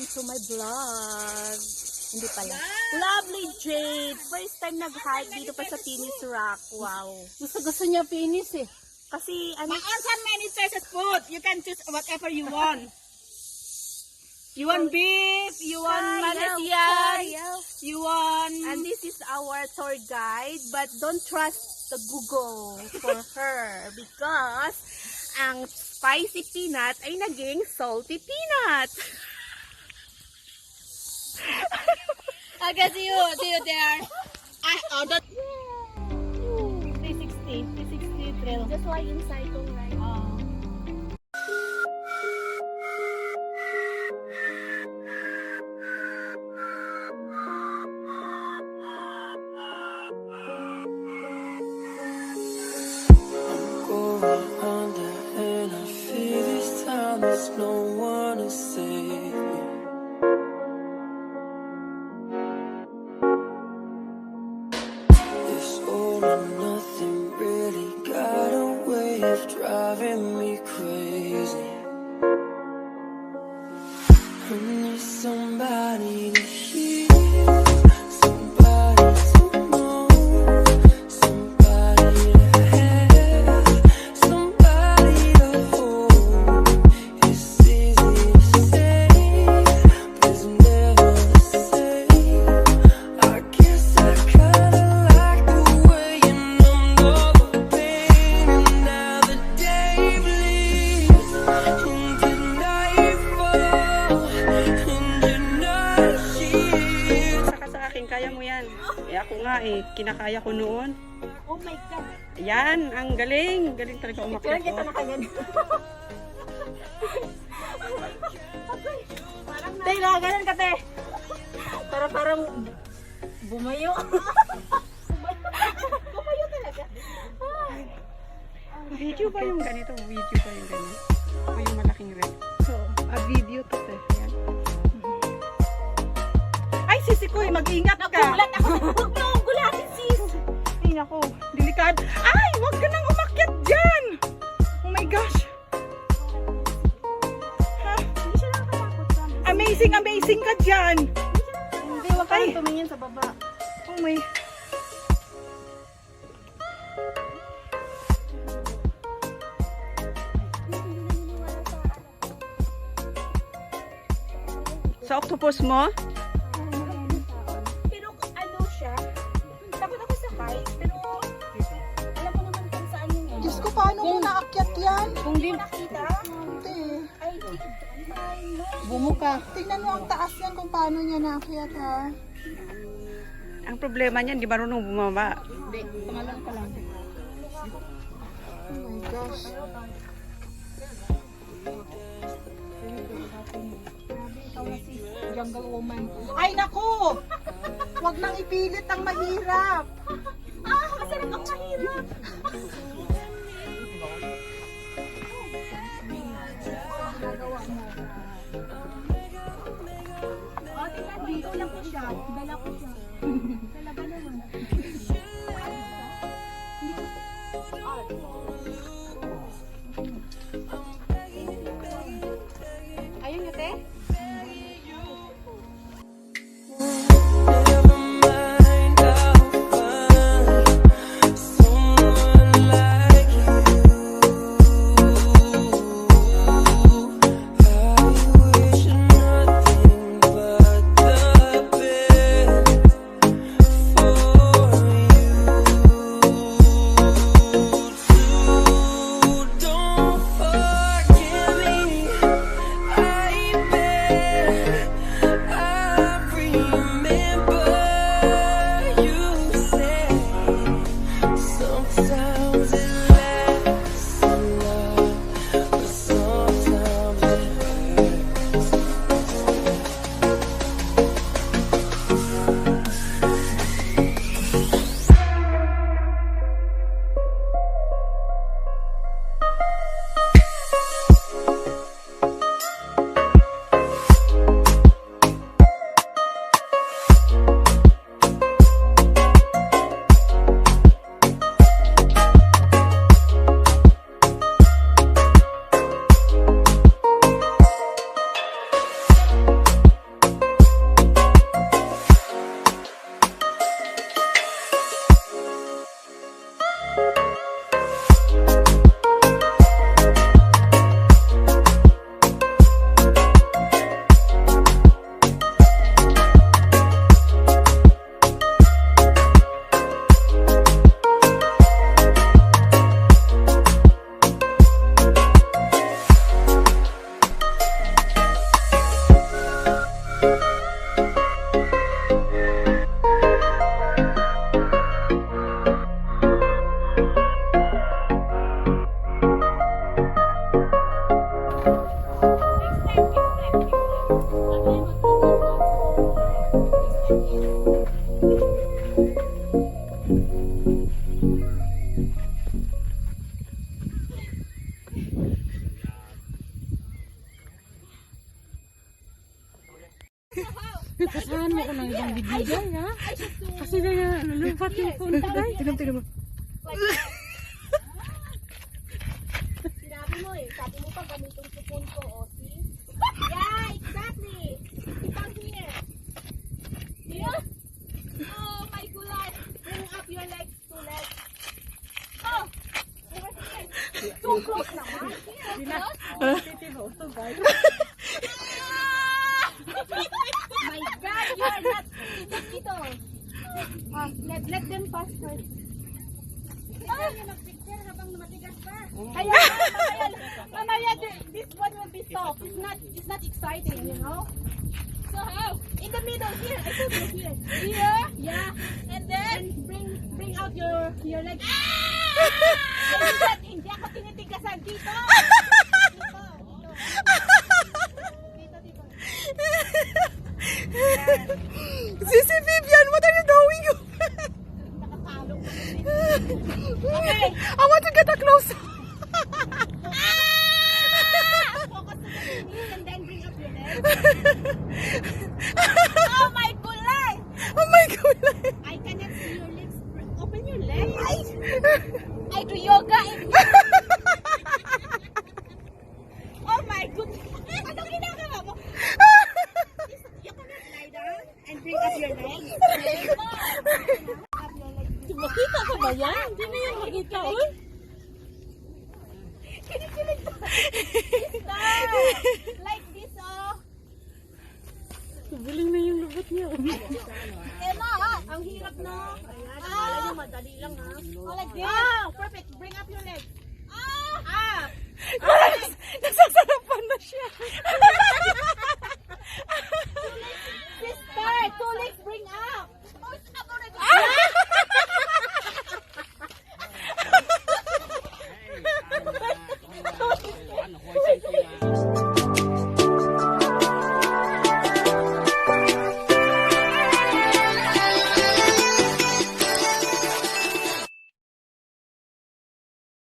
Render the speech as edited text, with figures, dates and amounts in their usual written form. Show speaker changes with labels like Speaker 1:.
Speaker 1: welcome to my vlog. Hindi pala. Lovely Jade. First time nag-hike dito pa sa Pennis Rock. Wow.
Speaker 2: Gusto niya Pennis eh.
Speaker 1: Kasi ano...
Speaker 3: Also many choices food. You can choose whatever you want. You want beef, you want manasiyan, you want...
Speaker 1: And this is our tour guide. But don't trust the Google for her. Because ang spicy peanut ay naging salty peanut.
Speaker 3: Okay, see you there. I ordered
Speaker 2: 360 trail.
Speaker 1: Just like in cycle, right?
Speaker 4: There's no one to save me. This all or nothing really got a way of driving me crazy. I need somebody to hear, somebody to know, somebody to have, somebody to hold. It's easy to say, but it's never the same. I guess I kinda like the way you numbed all the pain, and now the day bleeds into nightfall, into night sheets.
Speaker 3: saka sa akin, kaya mo yan. Eh ako nga eh, kinakaya ko noon.
Speaker 1: Oh my God.
Speaker 3: Yan, ang galing. Galing talaga umakyat
Speaker 1: Kaya kita
Speaker 3: ko.
Speaker 1: na kanya.
Speaker 3: Tay, ganun ka, te.
Speaker 1: Parang bumayo. Bumayo talaga.
Speaker 3: Video ba yung ganito? Video ba yung ganito? O yung malaking red? So, video to, te. Yan. Ay, sisi ko eh, mag-ingat ka.
Speaker 1: Nagulat ako. Huwag niyo akong gulatin, sis.
Speaker 3: Ay, nako, delikado. Ay, wag ka nang umakyat dyan. Oh my gosh. Ha?
Speaker 1: Hindi siya nakakatakot sa amin.
Speaker 3: Amazing, amazing ka dyan.
Speaker 1: Hindi, huwag ka nang tumingin sa baba.
Speaker 3: Oh my. Sa octopus mo?
Speaker 1: Pero ano siya, takot ako sa height, pero alam mo naman kung saan yun.
Speaker 2: Diyos ko, paano mo naakyat yan?
Speaker 1: Kung di nakita,
Speaker 2: Ate,
Speaker 1: ay,
Speaker 2: bumuka. Tingnan mo ang taas yan kung paano niya naakyat ha.
Speaker 3: Ang problema niyan, di marunong bumaba.
Speaker 1: pangalan ka lang.
Speaker 2: Oh my gosh.
Speaker 1: Jungle woman.
Speaker 2: Ay naku! Huwag nang ipilit ang mahirap.
Speaker 1: Masarap ang mahirap. Nagawa mo. O, tingnan dito lang po siya. Dala ko siya. Talaga naman. Ayun nga, te?
Speaker 4: Never mind, I'll find someone like you. I wish nothing but the best
Speaker 2: Kasahan mo ko ng ibang video dyan, ha? Kasi na nalumpat yung phone ko, guys.
Speaker 1: Tignan mo.
Speaker 3: Sinabi mo eh. Sabi mo pa gamitin ko phone ko, oh, see? Yeah, exactly. Come here. Here? Oh, my goodness. Bring up your legs, 2 legs. Oh! Too close naman. Here, close. My God, you are not dito. Let them pass first. Mag-picture habang matigas pa. Kaya mamaya, this one will be soft. It's not exciting, you know. So how? In the middle here. I put it here. Here? Yeah. And then bring out your legs. Hindi ako tinitigasan dito.
Speaker 1: Sisi Vivian, what are you doing?
Speaker 3: Okay.
Speaker 1: I want to get a close.
Speaker 3: Focus on the knees and then bring up your legs. Oh my goodness!
Speaker 1: Oh my God.
Speaker 3: I cannot see your legs. Open your legs. I do yoga in Oh my goodness! Anong ginagawa mo? You cannot lie down and bring up your legs.
Speaker 2: Makita ko ba yan? Hindi na yan makita, uy.
Speaker 3: Stop! Like this, oh.
Speaker 2: Buling na yung lubot niya.
Speaker 3: Emma, ang hirap na. Ayan, madali lang ha. Oh, like this. Oh, perfect. Bring up your legs. Up.
Speaker 1: Nasasarapan na siya.
Speaker 3: Sister, 2 legs